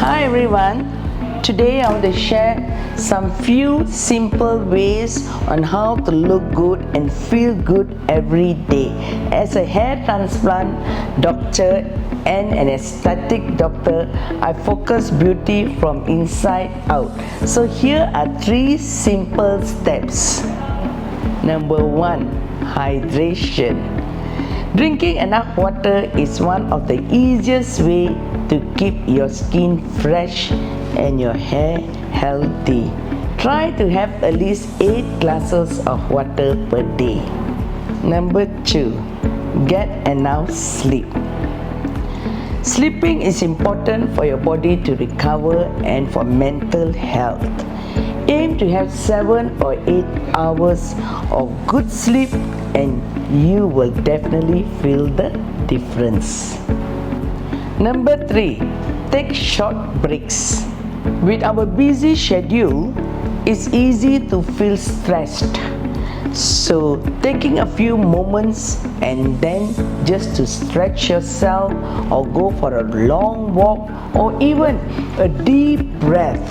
Hi everyone, today I want to share some few simple ways on how to look good and feel good every day. As a hair transplant doctor and an aesthetic doctor, I focus beauty from inside out. So here are 3 simple steps. Number 1, hydration. Drinking enough water is one of the easiest way to keep your skin fresh and your hair healthy. Try to have at least 8 glasses of water per day. Number 2, get enough sleep. Sleeping is important for your body to recover and for mental health. Aim to have 7 or 8 hours of good sleep and you will definitely feel the difference. Number 3, take short breaks. With our busy schedule, it's easy to feel stressed. So taking a few moments and then just to stretch yourself or go for a long walk or even a deep breath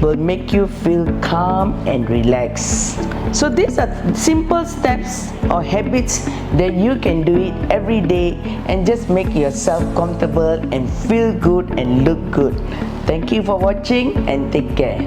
will make you feel calm and relaxed. So these are simple steps or habits that you can do it every day and just make yourself comfortable and feel good and look good. Thank you for watching and take care.